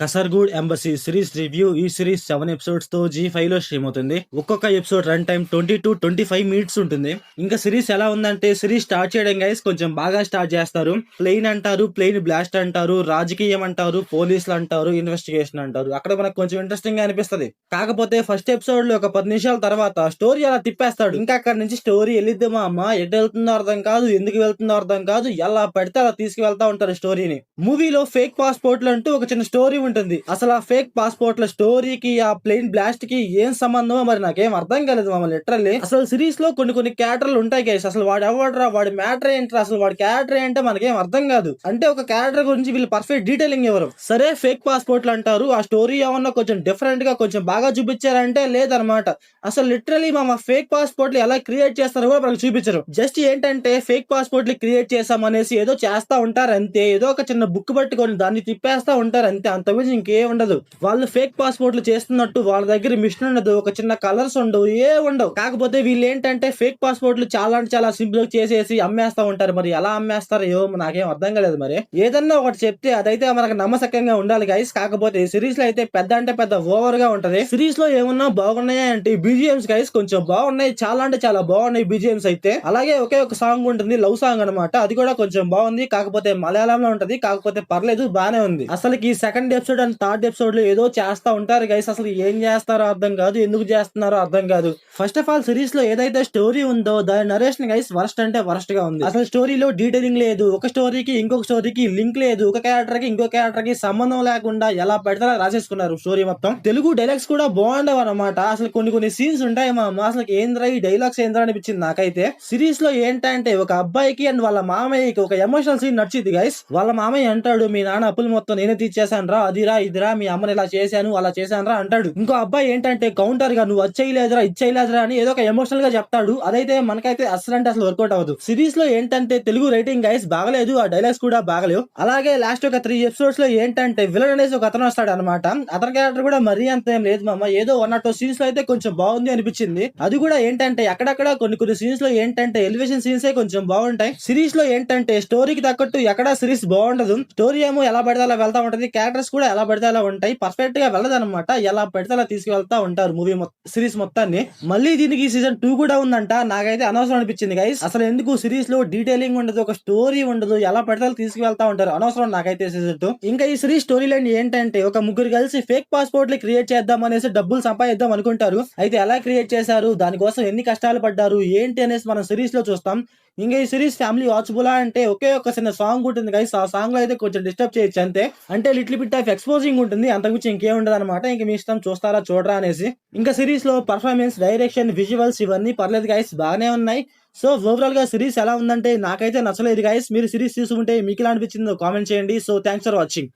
కసర్గూడ్ embassy series review. ఈ series 7 episodes తో G5 లో స్ట్రీమ్ అవుతుంది. ఒక్కొక్క episode run time 20 to 25 minutes ఉంటుంది. ఇంకా సిరీస్ ఎలా ఉందంటే, సిరీస్ స్టార్ట్ చేయడం గైస్ కొంచెం బాగా స్టార్ట్ చేస్తారు. ప్లెయిన్ అంటారు, ప్లెయిన్ బ్లాస్ట్ అంటారు, రాజకీయం అంటారు, పోలీసులు అంటారు, ఇన్వెస్టిగేషన్ అంటారు. అక్కడ మనకు కొంచెం ఇంట్రెస్టింగ్ గా అనిపిస్తుంది. కాకపోతే ఫస్ట్ ఎపిసోడ్ లో ఒక 10 నిమిషాల తర్వాత స్టోరీ అలా తిప్పేస్తాడు. ఇంకా అక్కడ నుంచి స్టోరీ వెళ్ళిద్ది మా అమ్మ, ఎటు వెళ్తుందో అర్థం కాదు, ఎందుకు వెళ్తుందో అర్థం కాదు, ఎలా పడితే అలా తీసుకువెళ్తా ఉంటారు స్టోరీని. మూవీలో ఫేక్ పాస్పోర్ట్లు అంటూ ఒక చిన్న స్టోరీ ఉంటుంది. అసలు ఆ ఫేక్ పాస్పోర్ట్ల స్టోరీకి ఆ ప్లేన్ బ్లాస్ట్ కి ఏం సంబంధమో మరి నాకేం అర్థం కాలేదు మామ. లిటరల్లీ అసలు సిరీస్ లో కొన్ని క్యారెక్టర్లు ఉంటాయి గైస్. అసలు వాడు ఎవడరా, వాడి మ్యాటర్ ఏంటి, అసలు వాడి క్యారెక్టర్ ఏంటో మనకేం అర్థం కాదు. అంటే ఒక క్యారెక్టర్ గురించి వీళ్ళు పర్ఫెక్ట్ డీటెయిలింగ్ ఎవరు. సరే ఫేక్ పాస్పోర్ట్లు అంటారు, ఆ స్టోరీ ఏమన్నా కొంచెం డిఫరెంట్ గా కొంచెం బాగా చూపించారంటే లేదనమాట. అసలు లిటరలీ మా ఫేక్ పాస్పోర్ట్లు ఎలా క్రియేట్ చేస్తారో కూడా మనకు చూపించరు. జస్ట్ ఏంటంటే ఫేక్ పాస్పోర్ట్లు క్రియేట్ చేసామనేసి ఏదో చేస్తా ఉంటారు అంతే. ఏదో ఒక చిన్న బుక్ పట్టుకొని దాన్ని తిప్పేస్తా ఉంటారు అంతే. అంతకుమించి ఇంకేం ఉండదు. వాళ్ళు ఫేక్ పాస్పోర్ట్లు చేస్తున్నట్టు వాళ్ళ దగ్గర మిషన్ ఉండదు, ఒక చిన్న కలర్స్ ఉండవు, ఏ ఉండవు. కాకపోతే వీళ్ళు ఏంటంటే ఫేక్ పాస్పోర్ట్లు చాలా అంటే చాలా సింపుల్ గా చేసేసి అమ్మేస్తా ఉంటారు. మరి ఎలా అమ్మేస్తారో ఏమో నాకేం అర్థం కాలేదు. మరి ఏదన్నా ఒకటి చెప్తే అదైతే మనకు నమ్మసక్యంగా ఉండాలి గైస్. కాకపోతే సిరీస్ లో అయితే పెద్ద అంటే పెద్ద ఓవర్ గా ఉంటది. సిరీస్ లో ఏమన్నా బాగున్నాయా అంటే బీజిఎంస్ గైస్ కొంచెం బాగున్నాయి, చాలా అంటే చాలా బాగున్నాయి బీజిఎంస్ అయితే. అలాగే ఒకే ఒక సాంగ్ ఉంటుంది, లవ్ సాంగ్ అనమాట. అది కూడా కొంచెం బాగుంది, కాకపోతే మలయాళంలో ఉంటది. కాకపోతే పర్లేదు, బానే ఉంది. అసలుకి second episode and third episode లో ఏదో చేస్తా ఉంటారు గైస్. అసలు ఏం చేస్తారో అర్థం కాదు, ఎందుకు చేస్తున్నారో అర్థం కాదు. ఫస్ట్ ఆఫ్ ఆల్ సిరీస్ లో ఏదైతే స్టోరీ ఉందో దాని నరేషన్ గైస్ వరస్ట్ అంటే వరస్ట్ గా ఉంది. అసలు స్టోరీలో డీటెయిలింగ్ లేదు, ఒక స్టోరీకి ఇంకొక స్టోరీకి లింక్ లేదు, ఒక క్యారెక్టర్ కి ఇంకో క్యారెక్టర్ కి సంబంధం లేకుండా ఎలా పెడతారో రాసేసుకున్నారు స్టోరీ మొత్తం. తెలుగు డైలాగ్స్ కూడా బాగుండవు అనమాట. అసలు కొన్ని సీన్స్ ఉంటాయి మా అసలు ఏంద్రా ఈ డైలాగ్స్ ఏంద్రా అనిపించింది నాకైతే. సిరీస్ లో ఏంటంటే ఒక అబ్బాయికి అండ్ వాళ్ళ మామయ్యకి ఒక ఎమోషనల్ సీన్ నచ్చింది గైస్. వాళ్ళ మామయ్య అంటాడు, మీ నాన్న అప్పులు మొత్తం నేనే తీర్చేశాను రా, అదిరా ఇదిరా, మీ అమ్మని ఇలా చేశాను అలా చేశాను రా అంటాడు. ఇంకో అబ్బాయి ఏంటంటే కౌంటర్ గా నువ్వు వచ్చేయలేదురా ఇచ్చేయలేదురా అని ఏదో ఒక ఎమోషనల్ గా చెప్తాడు. అదైతే మనకైతే అసలు అంటే అసలు వర్కౌట్ అవ్వదు. సిరీస్ లో ఏంటంటే తెలుగు రైటింగ్ గైస్ బాగలేదు, ఆ డైలాగ్స్ కూడా బాగలేవు. అలాగే లాస్ట్ ఒక 3 ఎపిసోడ్స్ లో ఏంటంటే విలన్ అనేసి ఒక అతను వస్తాడు అనమాట. అతని క్యారెక్టర్ కూడా మరీ అంత ఏం లేదు మామ. ఏదో 1 or 2 సీన్స్ లో అయితే కొంచెం బాగుంది అనిపించింది. అది కూడా ఏంటంటే అక్కడక్కడ కొన్ని సీన్స్ లో ఏంటంటే ఎలివేషన్ సీన్స్ కొంచెం బాగుంటాయి. సిరీస్ లో ఏంటంటే స్టోరీకి తగ్గట్టు ఎక్కడ సిరీస్ బాగుండదు. స్టోరీ ఏమో ఎలా పడితే అలా వెళ్తా ఉంటది, క్యారెక్టర్స్ కూడా ఎలా పడితే అలా ఉంటాయి. పర్ఫెక్ట్ గా వెళ్ళదు అనమాట. ఎలా పెడితే అలా తీసుకువెళ్తా ఉంటారు మూవీ సిరీస్ మొత్తాన్ని. మళ్ళీ దీనికి సీజన్ 2 కూడా ఉందంట. నాకైతే అనవసరం అనిపించింది గైస్. అసలు ఎందుకు సిరీస్ లో డీటెయిలింగ్ ఉండదు, ఒక స్టోరీ ఉండదు, ఎలా పెడితే తీసుకువెళ్తా ఉంటారు. అనవసరం నాకైతే సీజన్ 2. ఇంకా ఈ సిరీస్ స్టోరీ లైన్ ఏంటంటే ఒక ముగ్గురు కలిసి ఫేక్ పాస్పోర్ట్లు క్రియేట్ చేద్దాం అనేసి డబ్బులు సంపాదిద్దాం అనుకుంటారు. అయితే ఎలా క్రియేట్ చేశారు, దానికోసం ఎన్ని కష్టాలు పడ్డారు ఏంటి అనేసి మనం సిరీస్ లో చూస్తాం. ఇంకా ఈ సిరీస్ ఫ్యామిలీ వాచబులా అంటే ఒకే ఒక చిన్న సాంగ్ ఉంటుంది గైస్. ఆ సాంగ్ లో అయితే కొంచెం డిస్టర్బ్ చేయొచ్చు అంతే. అంటే లిటిల్ బిట్ ఆఫ్ ఎక్స్పోజింగ్ ఉంటుంది, అంతకుమించి ఇంకేం ఉండదు అనమాట. ఇంక మీ ఇష్టం చూస్తారా చూడరా అనేసి. ఇంకా సిరీస్ లో పర్ఫార్మెన్స్, డైరెక్షన్, విజువల్స్ ఇవన్నీ పర్లేదు గైస్, బాగానే ఉన్నాయి. సో ఓవరాల్ గా సిరీస్ ఎలా ఉందంటే నాకైతే నచ్చలేదు గైస్. మీరు సిరీస్ చూసుకుంటే మీకు ఎలా అనిపించిందో కామెంట్ చేయండి. So thanks for watching.